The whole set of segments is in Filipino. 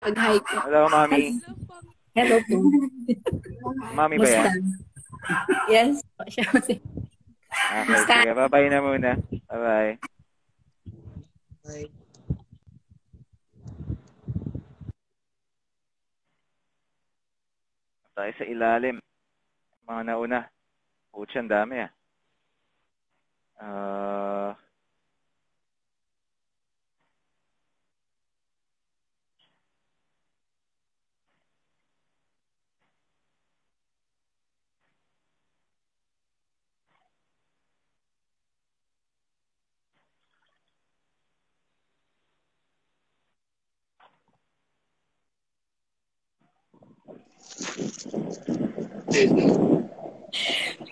Pag-hi ko. Hello, Mami. Hello po. Mami ba yan? Yes. Okay, sige. Bye-bye na muna. Bye-bye. Bye. Tayo sa ilalim. Mga nauna. Pucha, ang dami ah.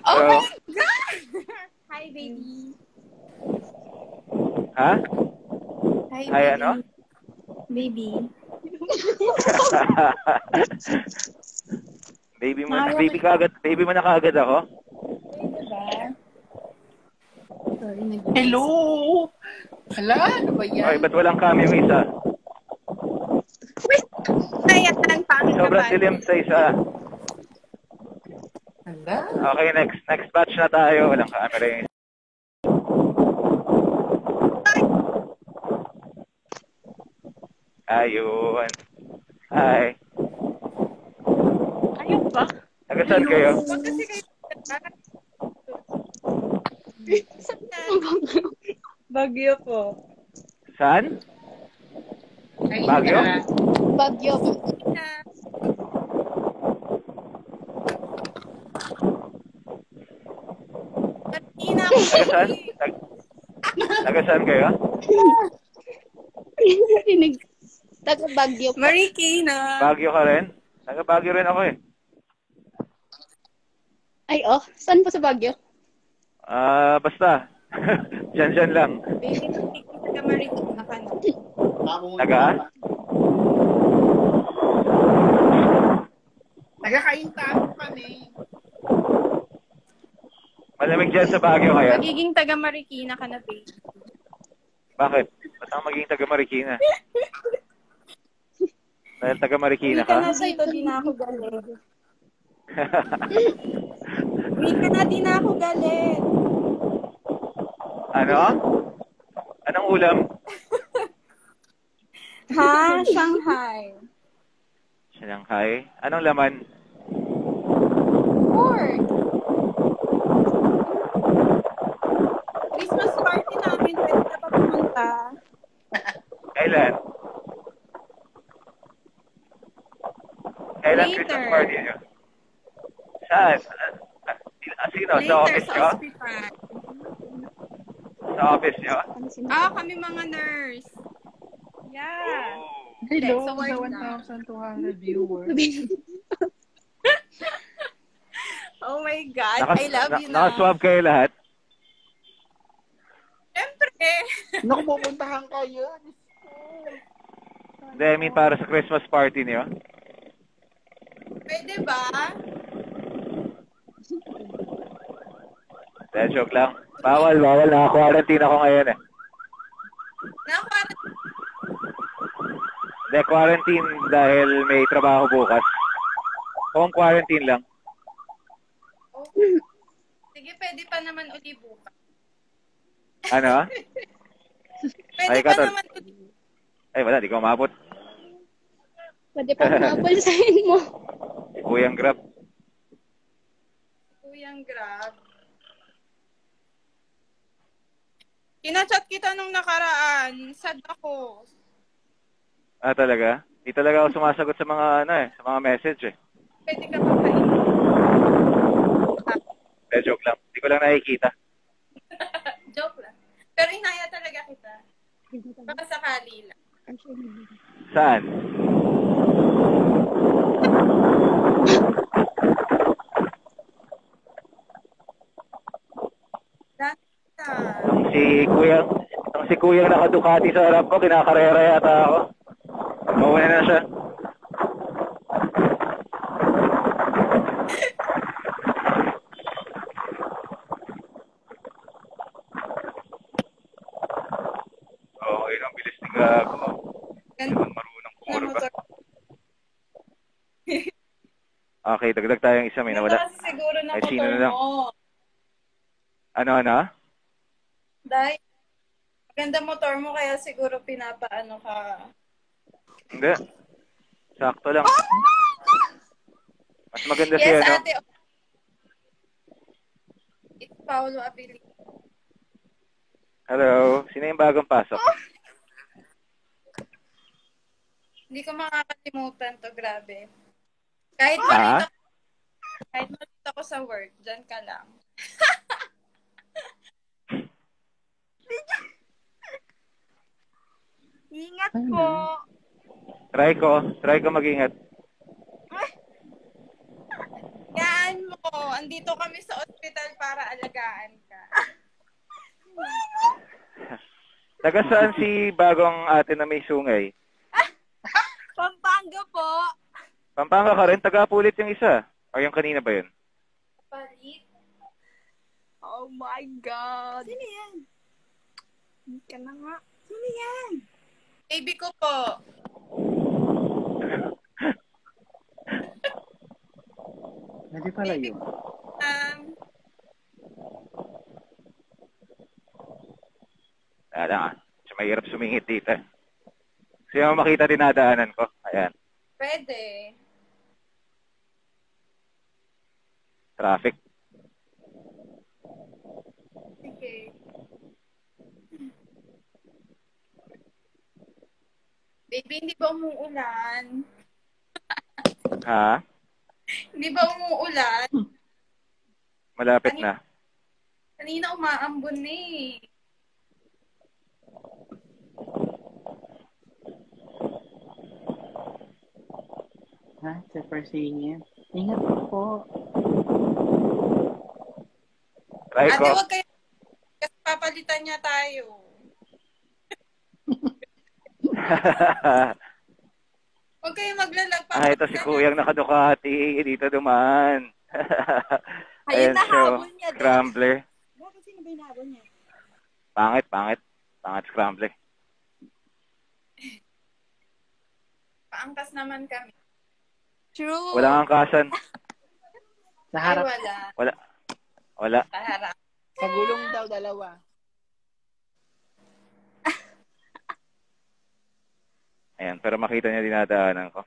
Oh Hello? my God! Hi, baby. Ha? Hi, Hi, baby. ano? Baby. Baby kagad. Baby mo na kagad ako? Pwede ba? Sorry, Hello! Hala, ano ba yan? Ay, ba't walang kami yung isa? Kaya ang pangit na Sobrang ba? dilim sa isa. Hala? Okay, next batch na tayo. Walang camera yung isa. Ayun. Hi. Ayun ba? Nagasan kayo? Wag kasi kayo. Bagyo po. Saan? Ay, Baguio? Bagyo po. Nagasan? Nagasan kayo? Taga Bagyo po. Marikina. Baguio ka rin? Taga Baguio rin ako eh. Ay, oh. Saan po sa Bagyo? Basta. Diyan lang. Baby, taga Marikina ka na. Taga? Taga-kaintaan kami. Malamig dyan sa Baguio kaya? Magiging taga Marikina ka na, baby. Bakit? Ba't ang magiging taga Marikina? Dahil taga Marikina Uwi ka ka? na dito, di na ako galit. Uwi ka na, di na ako galit. Ano? Anong ulam? Ha? Shanghai. Shanghai? Anong laman? Pork. Christmas party namin. Pwede ka pa pumunta. Kailan? Kailan Later. Christmas party nyo? Saan? Sino? Sa Later office sa nyo? ospital. Sa office nyo? Kami mga nurse. Yeah. Hello, Sa work sa 1,200 viewers. Oh my God. I love you na. Nakaswab kayo lahat? Siyempre. Naku, pupuntahan kayo. Hindi, I mean para sa Christmas party niyo? Pwede ba? Dahil joke lang. Bawal. Naka-quarantine ako ngayon eh. Hindi, quarantine dahil may trabaho bukas. Home quarantine lang. Okay. Sige, pwede pa naman uli bukas. Ano? Pwede Ay, pa Katol. naman uli. Ay, wala. Di ko umabot. Pwede pa mabalsahin mo. Kuyang Grab. Kuyang Grab. Kinachat kita nung nakaraan. Sad ako. Talaga? Di talaga ako sumasagot sa mga sa mga message eh. Pwede ka makain. Joke lang. Di ko lang nakikita. Joke lang. Pero inaya talaga kita. Baka sakali lang. Saan? Itong si Kuyang naka-Ducati sa harap ko, kinakarera yata ako. Mawala na siya. Ang bilis ni Gago. Hindi naman marunong kumurba. Okay, dagdag tayong isa. May Ganda nawala. kasi siguro na Ay, sino motor na lang? mo. Ano? Dahil, maganda motor mo, kaya siguro pinapaano ka. Hindi. Sakto lang. Mas maganda si Yes, ano. ate. It's Paolo Abilio. Hello. Sino yung bagong pasok? Hindi ko makakalimutan to, grabe. Kahit Ha? malito ko sa work, dyan ka lang. Ingat po. Try ko mag-ingat. Yan mo, andito kami sa ospital para alagaan ka. Taga saan si bagong ate na may sungay? Pampanga po. Pampanga ka rin? Taga-Pulit yung isa. O yung kanina ba yun? Palit. Oh my God. Sino yan? Hindi ka na nga. Sino yan? Baby ko po. Hindi pala yun. Wala nga. Mahirap sumingit dito. Gusto mo makita dinadaanan ko? Ayan. Pwede. Traffic. Sige. Baby, hindi ba umuulan? Ha? Hindi ba umuulan? Malapit na. Kanina umaambon na eh. Ha? Super singing. Ingat po. Try Ate, ko. huwag kayo. Kasi papalitan niya tayo. Huwag kayo maglalag. Ito si Kuyang naka-Ducati. Dito dumaan. Ayun, Ayan nahabol niya doon. Scrambler. Bakit sino ba yung nahabol niya? Pangit. Pangit Scrambler. Paangkas naman kami. True. Walang angkasan. Sa Ay, harap. Wala. Sa harap. Sa gulong daw, dalawa. Ayan, pero makita niya dinadaanan ko.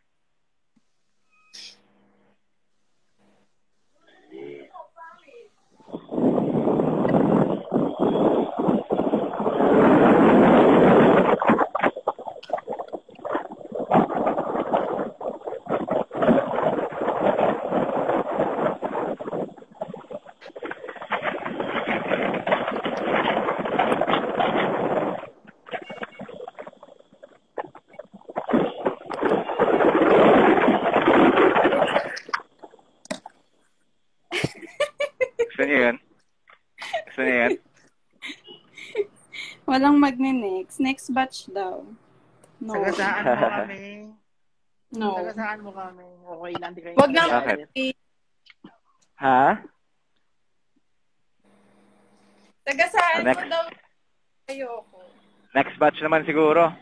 Gusto niyo yan? Walang magne-next. Next batch daw. No. Sagasaan mo kami. No. Sagasaan mo kami. Okay lang, di kayo. Huwag na. Bakit? Ha? Tagasaan mo Next. daw. Ayoko. Next batch naman siguro.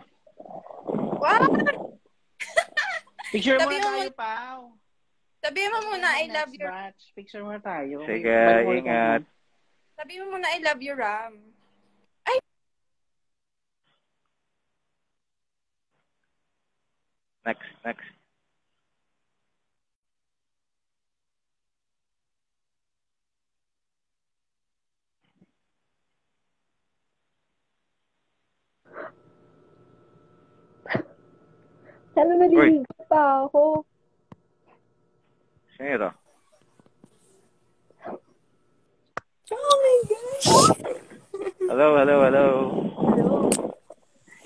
What? Picture Sabi muna mo tayo, Pao. Sabihin mo muna, I love Next you. batch. Picture muna tayo. Sige, Balik mo ulit ingat. ako. Sabihin mo muna, I love you, Ram. Next. Sana naliligo pa ako. Sino ito? Oh my gosh! Hello.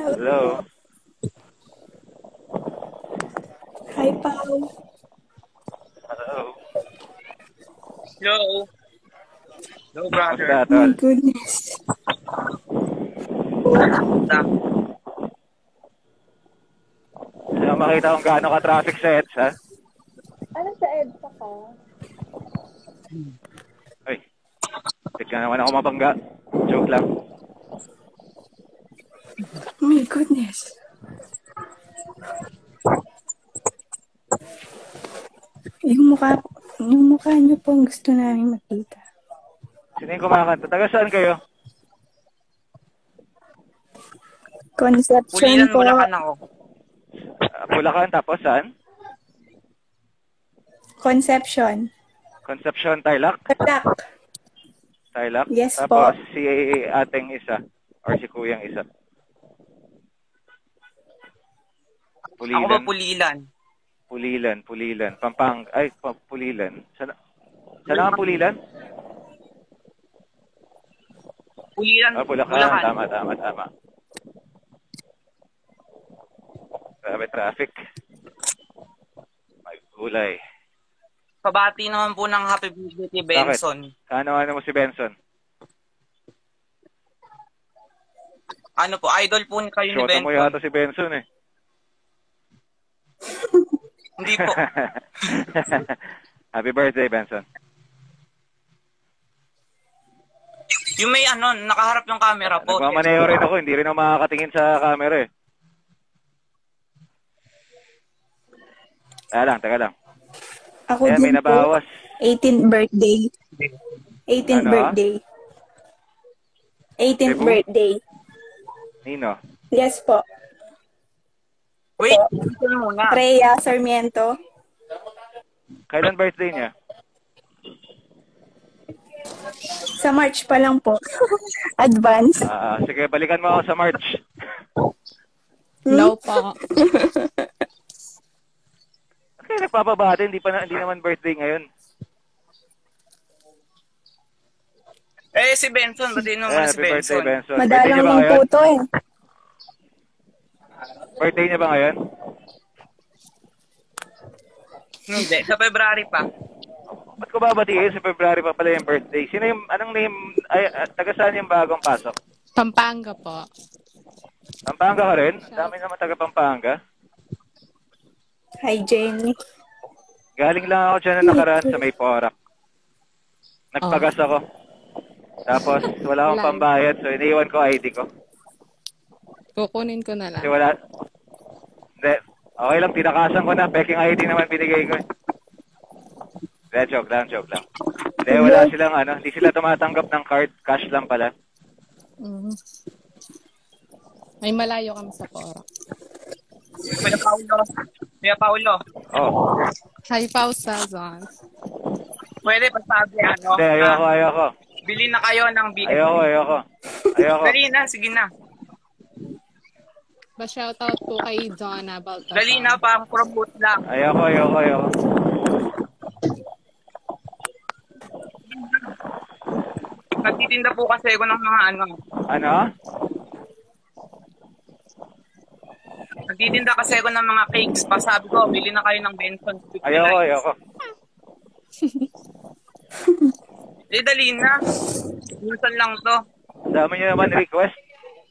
Hello. Hi, Pao. Hello. Hello. Hello, brother. Kamusta, Oh tol? my goodness. Sino makita kung gaano ka-traffic sa EDSA, ha? Ano sa EDSA ka? Ay. Tignan naman ako mabangga. Joke lang. Oh my goodness. Yung mukha niyo po ang gusto namin makita. Sino yung kumakanta? Taga saan kayo? Conception Pulilan, po. Bulacan ako. Bulacan, tapos saan? Conception. Concepcion, Tarlac? Tarlac. Tarlac? Yes Tapos po. si ating isa or si kuyang isa. Ako ba Pulilan? Pulilan. Pulilan. Saan ang Pulilan? Pulilan, Bulacan. Tama. Grabe traffic. May gulay. Pabati naman po ng happy birthday kay Benson. Ano mo si Benson? Ano po, idol po kayo ni Shota Benson. mo yata si Benson eh. Hindi po. Happy birthday, Benson. Yung may nakaharap yung camera po. Nagmamaneho rin ako, hindi rin ako makakatingin sa camera eh. Teka lang. Ako Ayan, may din po. nabawas. 18th birthday. 18th Ano? birthday. 18th Cebu? birthday. Nino? Yes po. Wait, ito muna. Rhea Sarmiento. Kailan birthday niya? Sa March pa lang po. Advance. Sige, balikan mo ako sa March. No po. Kaya nagpapabati, hindi naman birthday ngayon. Si Benson, ba't din naman si Happy birthday, Benson? Benson. Birthday Madalang niya ba ng ngayon? puto eh. Birthday niya ba ngayon? Hindi, sa February pa. Ba't ko babatiin? Sa February pa pala yung birthday. Anong name? Taga saan yung bagong pasok? Pampanga po. Pampanga ka rin? Dami naman taga Pampanga. Hi, Jenny. Galing lang ako dyan na nakaraan sa may Porac. Nagpagas ako. Tapos wala akong pambayad, so iniwan ko ID ko. Kukunin ko na lang. Kasi wala. Hindi. Okay lang, tinakasan ko na. Peking ID naman binigay ko. Joke lang. Hindi, wala silang hindi sila tumatanggap ng card. Cash lang pala. Mm. May malayo kami sa Porac. Kuya Paulo. Oh. Hi, Pao Sazon. Pwede pasabi Hindi, ayoko. Bili na kayo ng BS. Ayoko. Dali na, sige na. Ba-shoutout po kay Donna Baltasar. Dali na, pang promote lang. Ayoko. Nagtitinda po kasi ako ng mga Ano? Nagtitinda kasi ako ng mga cakes. Pasabi ko, bili na kayo ng Benson. Ayoko. Dali na. Minsan lang to. Dami nyo naman request.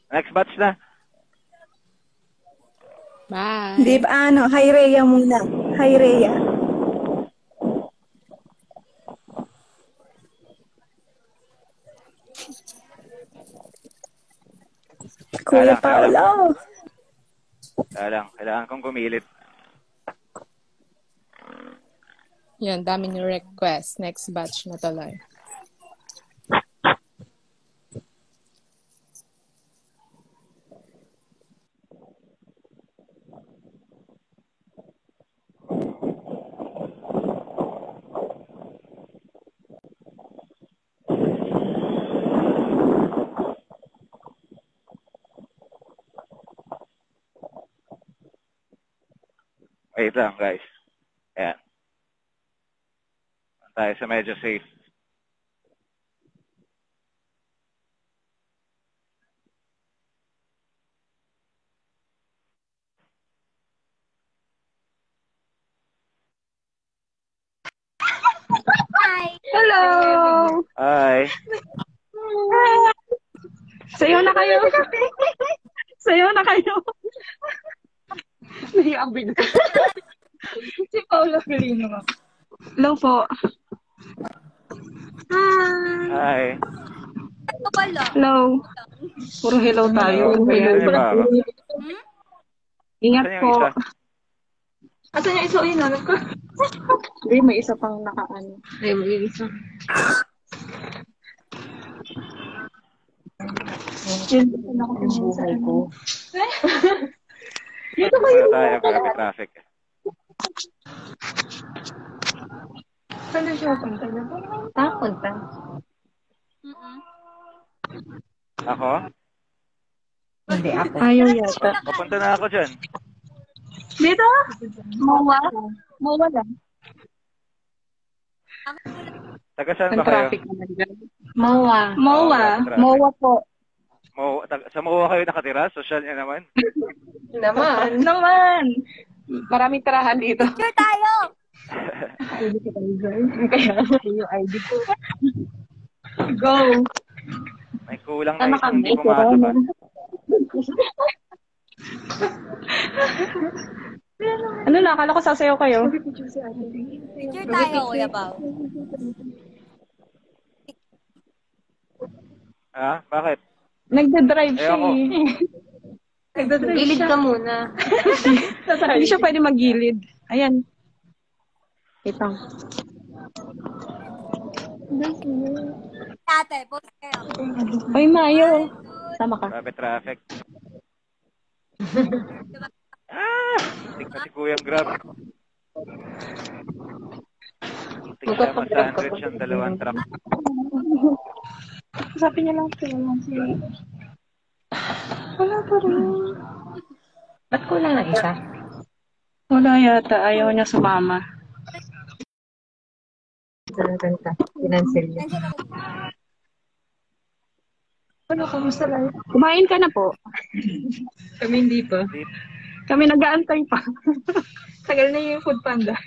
Next batch na. Bye. Di ba hi Rhea muna. Hi Rhea. Kuya Paolo. Kailangan kong gumilit. Yan, dami ni request. Next batch na tuloy. Wait lang, guys. Ayan. Tayo sa medyo safe. Hello! Hi. Sayo na kayo. Nahiyang bigla. Si Paula Filino. Hello po. Hi. Hello. Puro hello tayo. Ano ba ako? Ingat Saan yung po. isa? Asan yung isa? Uy, nanap ko. Hindi, may isa pang nakaano. Ay, may isa. Yun, ako Ang buhay ko. Dito Wala tayo, grabe traffic. Saan na siya punta na? Punta. Ako? Hindi ako. Ayaw yata. Papunta na ako dyan. Dito? Mawa? Mawa lang. Taga saan Ang ba kayo? traffic naman dyan. Mawa. Mawa. traffic. Mawa po. Sa Moa kayo nakatira? Social niya naman? Naman. Maraming tirahan dito. Sure tayo! ID ko tayo dyan. Kaya yung ID ko. Go. May kulang Tama na isang kami. hindi pumasok. Ano na? Akala ko sasayaw kayo. Sure tayo, Kuya Pao. Ha? Bakit? Nagda-drive siya Ayoko. eh. Gilid ka muna. Hindi siya pwede mag-gilid. Ayan. Ito. Ate, post kayo. Ay, Mayo. Sama ka. Grabe traffic. Tik na si Kuyang Grab. Tik na ma-sandwich ang dalawang truck. Sabi niya lang sila. Wala pa rin. Ba't kulang na isa? Wala yata. Ayaw niya sumama. Kanta. Pinansel niya. Ano, kamusta lang? Kumain ka na po. Kami hindi pa. Kami nag-aantay pa. Tagal na yung food panda.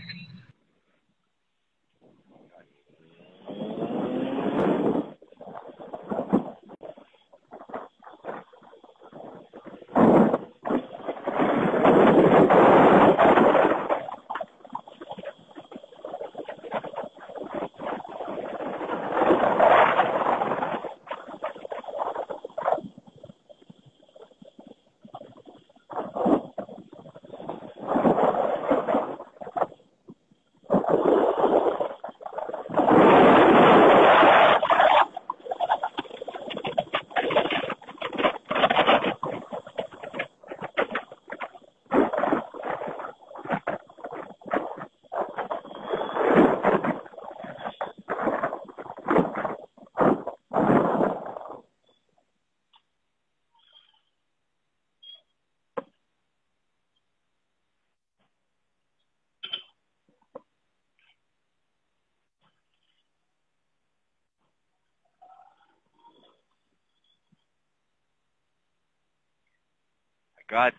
God.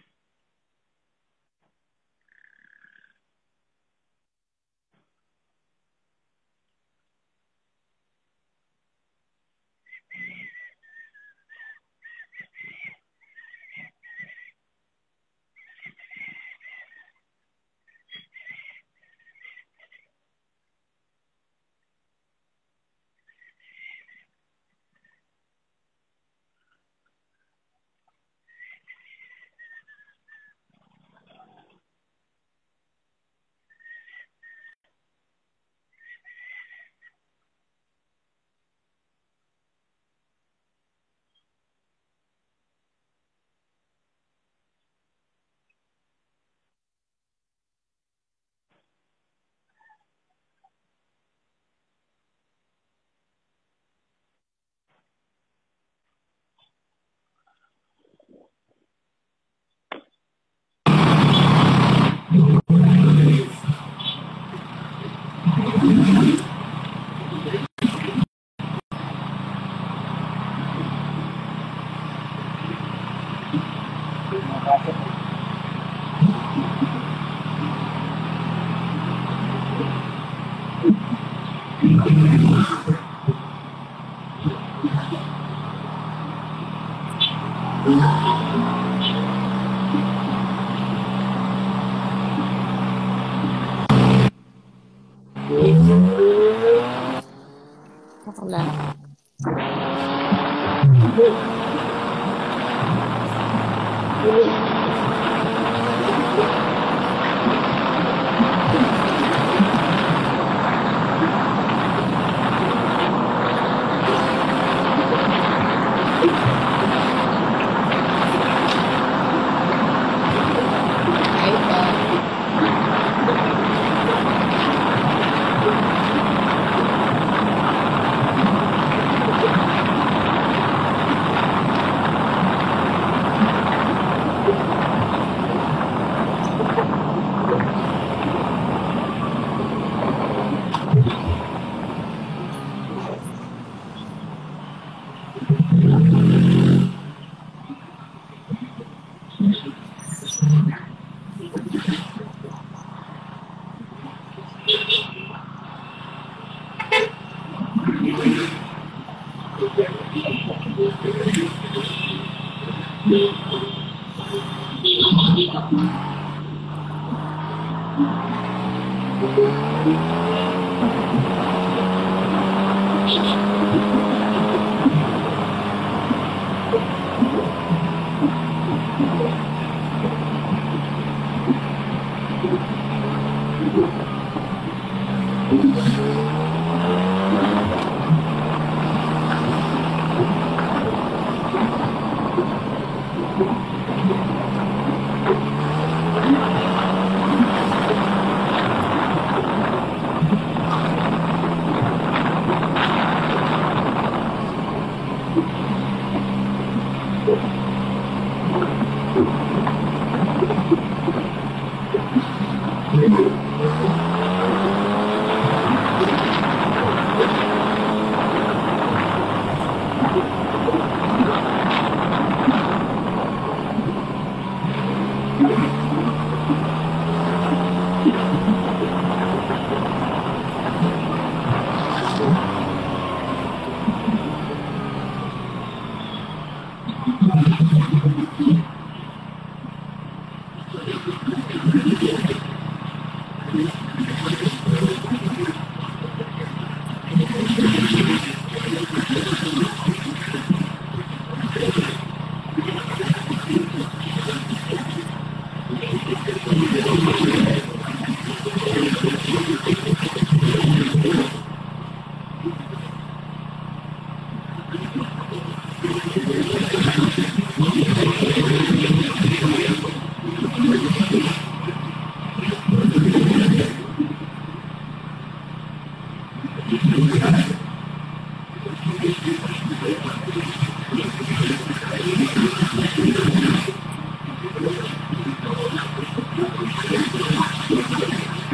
Wala.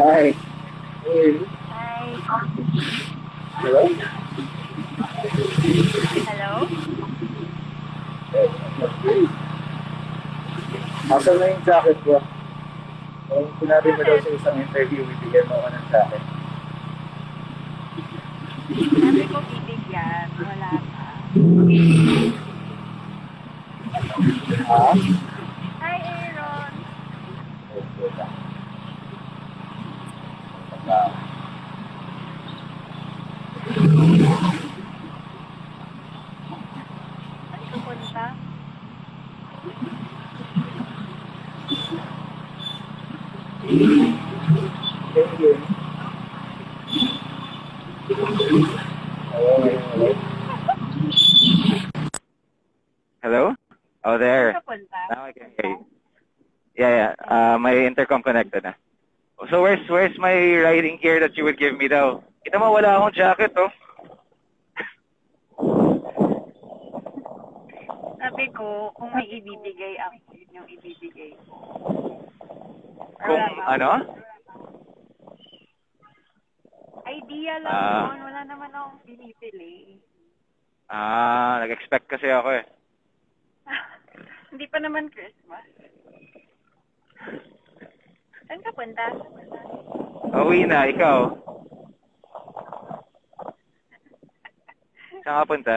Hi. Hello? Hello? Asan na yung jacket ko? Kung sinabi mo daw sa isang interview, bibigyan mo ako ng jacket. Sabi ko bibigyan. Wala pa. Ha? Hi, Aaron. Okay lang. Saan ka punta? Thank you. Hello? Oh, there. Saan ka punta? Now I can hear you. Yeah. My intercom connected na. So where's my riding gear that you would give me daw? Kita mo, wala akong jacket, oh. Sabi ko, kung may ibibigay ako, yun yung ibibigay ko. Kung ano? Idea lang yun. Wala naman akong pinipili. Nag-expect kasi ako eh. Hindi pa naman Christmas. Saan ka punta? Uwi na, ikaw. Saan ka punta?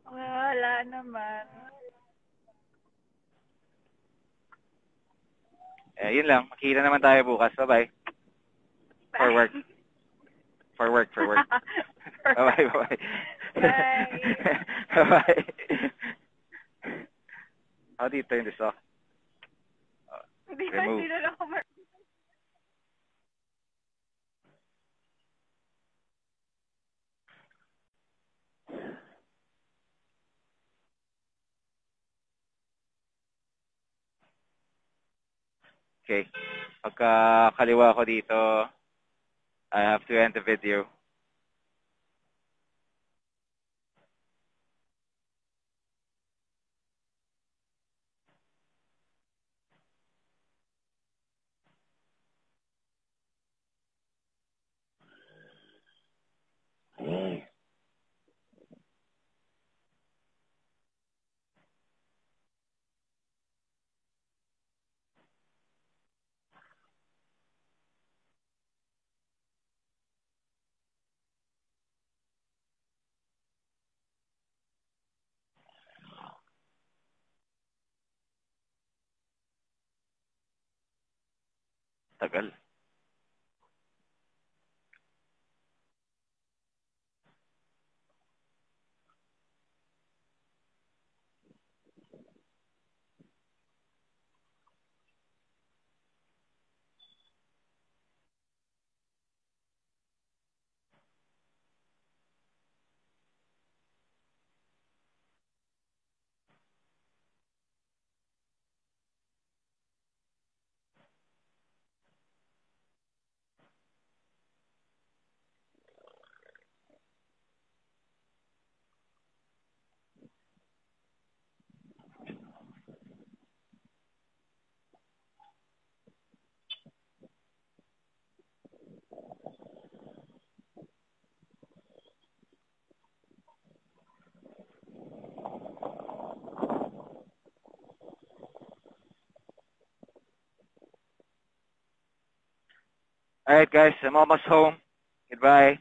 Wala naman. Yun lang. Makikita naman tayo bukas. Bye-bye. For work. For work. Bye-bye. Bye. Bye-bye. How do you turn this off? Remove. Hindi na ako Okay. Pagka kaliwa ko dito, I have to end the video. Tagal. Alright guys, I'm almost home. Goodbye.